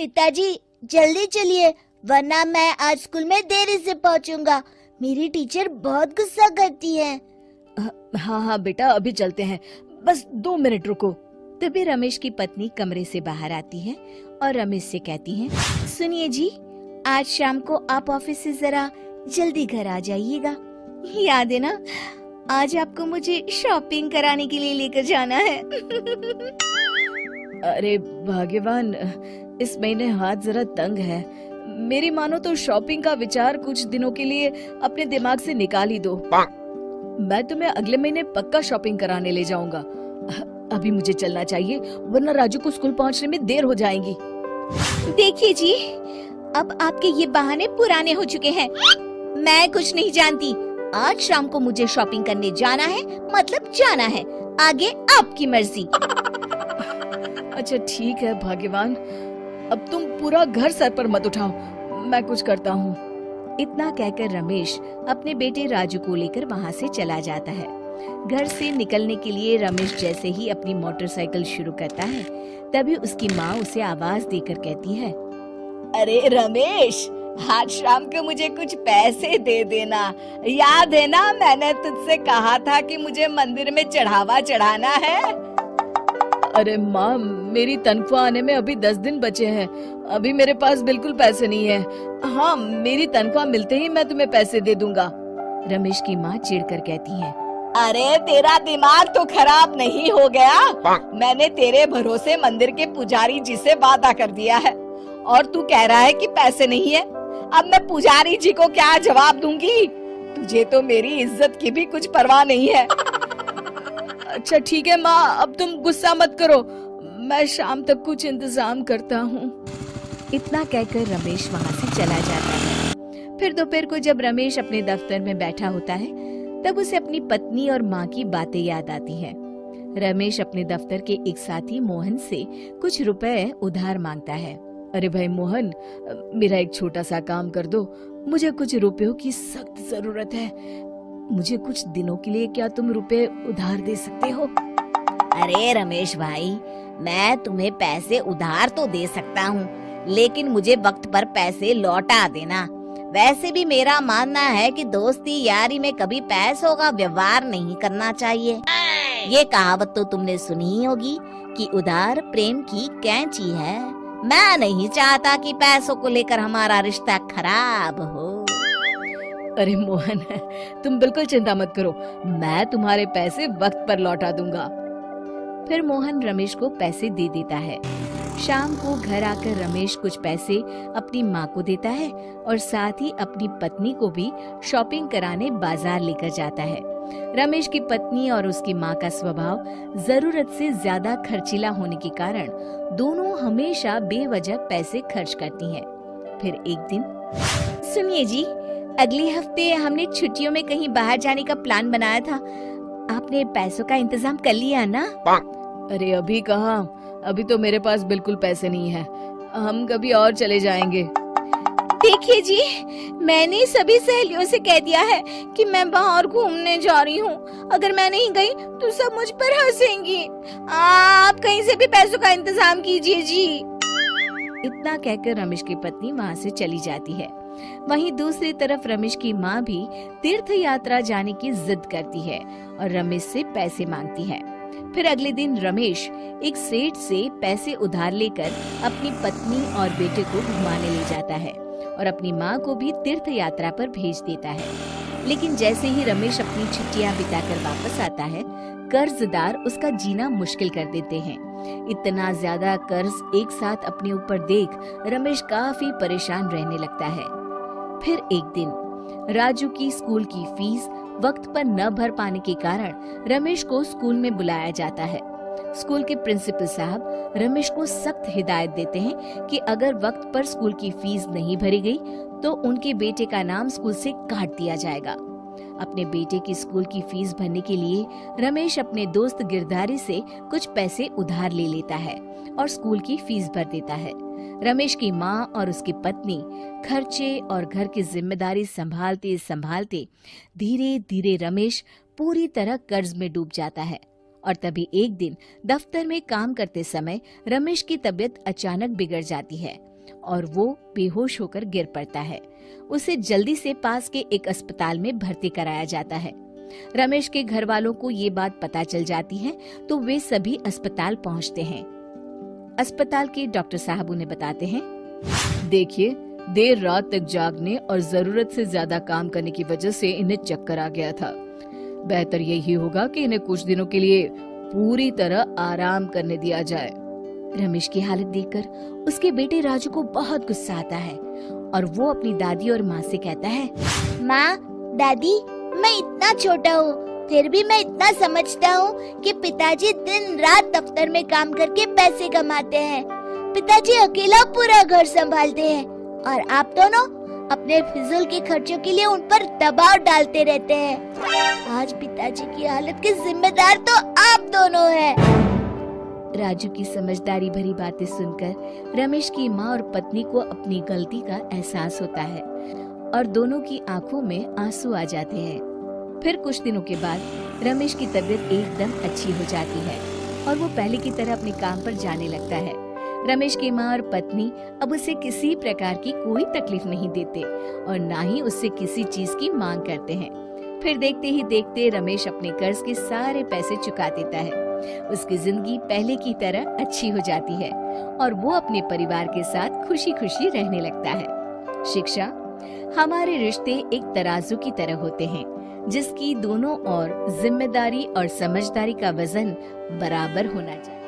पिताजी जल्दी चलिए, वरना मैं आज स्कूल में देरी से पहुंचूंगा। मेरी टीचर बहुत गुस्सा करती है। हाँ हाँ बेटा, अभी चलते हैं, बस 2 मिनट रुको। तभी रमेश की पत्नी कमरे से बाहर आती है और रमेश से कहती है, सुनिए जी, आज शाम को आप ऑफिस से जरा जल्दी घर आ जाइएगा। याद है ना, आज आपको मुझे शॉपिंग कराने के लिए लेकर जाना है। अरे भाग्यवान, इस महीने हाथ जरा तंग है। मेरी मानो तो शॉपिंग का विचार कुछ दिनों के लिए अपने दिमाग से निकाल ही दो। मैं तुम्हें अगले महीने पक्का शॉपिंग कराने ले जाऊंगा। अभी मुझे चलना चाहिए, वरना राजू को स्कूल पहुंचने में देर हो जाएगी। देखिए जी, अब आपके ये बहाने पुराने हो चुके हैं। मैं कुछ नहीं जानती। आज शाम को मुझे शॉपिंग करने जाना है, मतलब जाना है। आगे आपकी मर्जी। अच्छा ठीक है भाग्यवान, अब तुम पूरा घर सर पर मत उठाओ, मैं कुछ करता हूँ। इतना कहकर रमेश अपने बेटे राजू को लेकर वहाँ से चला जाता है। घर से निकलने के लिए रमेश जैसे ही अपनी मोटरसाइकिल शुरू करता है, तभी उसकी माँ उसे आवाज देकर कहती है, अरे रमेश, आज शाम को मुझे कुछ पैसे दे देना। याद है ना, मैंने तुझसे कहा था कि मुझे मंदिर में चढ़ावा चढ़ाना है। अरे माँ, मेरी तनख्वाह आने में अभी 10 दिन बचे हैं। अभी मेरे पास बिल्कुल पैसे नहीं है। हाँ, मेरी तनख्वाह मिलते ही मैं तुम्हें पैसे दे दूंगा। रमेश की माँ चिढ़कर कहती है, अरे तेरा दिमाग तो खराब नहीं हो गया? मैंने तेरे भरोसे मंदिर के पुजारी जी से वादा कर दिया है और तू कह रहा है कि पैसे नहीं है। अब मैं पुजारी जी को क्या जवाब दूंगी? तुझे तो मेरी इज्जत की भी कुछ परवाह नहीं है। अच्छा ठीक है माँ, अब तुम गुस्सा मत करो, मैं शाम तक कुछ इंतजाम करता हूँ। इतना कहकर रमेश वहाँ से चला जाता है। फिर दोपहर को जब रमेश अपने दफ्तर में बैठा होता है, तब उसे अपनी पत्नी और माँ की बातें याद आती हैं। रमेश अपने दफ्तर के एक साथी मोहन से कुछ रुपए उधार मांगता है। अरे भाई मोहन, मेरा एक छोटा सा काम कर दो, मुझे कुछ रुपयों की सख्त जरूरत है। मुझे कुछ दिनों के लिए क्या तुम रुपए उधार दे सकते हो? अरे रमेश भाई, मैं तुम्हें पैसे उधार तो दे सकता हूँ, लेकिन मुझे वक्त पर पैसे लौटा देना। वैसे भी मेरा मानना है कि दोस्ती यारी में कभी पैसों का व्यवहार नहीं करना चाहिए। ये कहावत तो तुमने सुनी ही होगी कि उधार प्रेम की कैंची है। मैं नहीं चाहता कि पैसों को लेकर हमारा रिश्ता खराब हो। अरे मोहन, तुम बिल्कुल चिंता मत करो, मैं तुम्हारे पैसे वक्त पर लौटा दूंगा। फिर मोहन रमेश को पैसे दे देता है। शाम को घर आकर रमेश कुछ पैसे अपनी माँ को देता है और साथ ही अपनी पत्नी को भी शॉपिंग कराने बाजार लेकर जाता है। रमेश की पत्नी और उसकी माँ का स्वभाव जरूरत से ज्यादा खर्चीला होने के कारण दोनों हमेशा बेवजह पैसे खर्च करती हैं। फिर एक दिन, सुनिए जी, अगले हफ्ते हमने छुट्टियों में कहीं बाहर जाने का प्लान बनाया था। आपने पैसों का इंतजाम कर लिया ना? अरे अभी कहाँ, अभी तो मेरे पास बिल्कुल पैसे नहीं है। हम कभी और चले जाएंगे। देखिए जी, मैंने सभी सहेलियों से कह दिया है कि मैं बाहर घूमने जा रही हूँ। अगर मैं नहीं गई तो सब मुझ पर हंसेंगी। आप कहीं से भी पैसों का इंतजाम कीजिए जी। इतना कहकर रमेश की पत्नी वहाँ से चली जाती है। वहीं दूसरी तरफ रमेश की माँ भी तीर्थ यात्रा जाने की जिद करती है और रमेश से पैसे मांगती है। फिर अगले दिन रमेश एक सेठ से पैसे उधार लेकर अपनी पत्नी और बेटे को घुमाने ले जाता है और अपनी माँ को भी तीर्थ यात्रा पर भेज देता है। लेकिन जैसे ही रमेश अपनी छुट्टियाँ बिताकर वापस आता है, कर्जदार उसका जीना मुश्किल कर देते हैं। इतना ज्यादा कर्ज एक साथ अपने ऊपर देख रमेश काफी परेशान रहने लगता है। फिर एक दिन राजू की स्कूल की फीस वक्त पर न भर पाने के कारण रमेश को स्कूल में बुलाया जाता है। स्कूल के प्रिंसिपल साहब रमेश को सख्त हिदायत देते हैं कि अगर वक्त पर स्कूल की फीस नहीं भरी गई तो उनके बेटे का नाम स्कूल से काट दिया जाएगा। अपने बेटे की स्कूल की फीस भरने के लिए रमेश अपने दोस्त गिरधारी से कुछ पैसे उधार ले लेता है और स्कूल की फीस भर देता है। रमेश की माँ और उसकी पत्नी खर्चे और घर की जिम्मेदारी संभालते संभालते धीरे धीरे रमेश पूरी तरह कर्ज में डूब जाता है। और तभी एक दिन दफ्तर में काम करते समय रमेश की तबीयत अचानक बिगड़ जाती है और वो बेहोश होकर गिर पड़ता है। उसे जल्दी से पास के एक अस्पताल में भर्ती कराया जाता है। रमेश के घर वालों को ये बात पता चल जाती है तो वे सभी अस्पताल पहुंचते हैं। अस्पताल के डॉक्टर साहब उन्हें बताते हैं, देखिए, देर रात तक जागने और जरूरत से ज्यादा काम करने की वजह से इन्हें चक्कर आ गया था। बेहतर यही होगा कि इन्हें कुछ दिनों के लिए पूरी तरह आराम करने दिया जाए। रमेश की हालत देखकर उसके बेटे राजू को बहुत गुस्सा आता है और वो अपनी दादी और माँ से कहता है, माँ, दादी, मैं इतना छोटा हूँ, फिर भी मैं इतना समझता हूँ कि पिताजी दिन रात दफ्तर में काम करके पैसे कमाते हैं। पिताजी अकेला पूरा घर संभालते हैं और आप दोनों अपने फिजूल के खर्चों के लिए उन पर दबाव डालते रहते हैं। आज पिताजी की हालत के जिम्मेदार तो आप दोनों हैं। राजू की समझदारी भरी बातें सुनकर रमेश की माँ और पत्नी को अपनी गलती का एहसास होता है और दोनों की आंखों में आंसू आ जाते हैं। फिर कुछ दिनों के बाद रमेश की तबीयत एकदम अच्छी हो जाती है और वो पहले की तरह अपने काम पर जाने लगता है। रमेश की माँ और पत्नी अब उसे किसी प्रकार की कोई तकलीफ नहीं देते और ना ही उससे किसी चीज की मांग करते हैं। फिर देखते ही देखते रमेश अपने कर्ज के सारे पैसे चुका देता है। उसकी जिंदगी पहले की तरह अच्छी हो जाती है और वो अपने परिवार के साथ खुशी खुशी रहने लगता है। शिक्षा, हमारे रिश्ते एक तराजू की तरह होते हैं जिसकी दोनों ओर जिम्मेदारी और समझदारी का वजन बराबर होना चाहिए।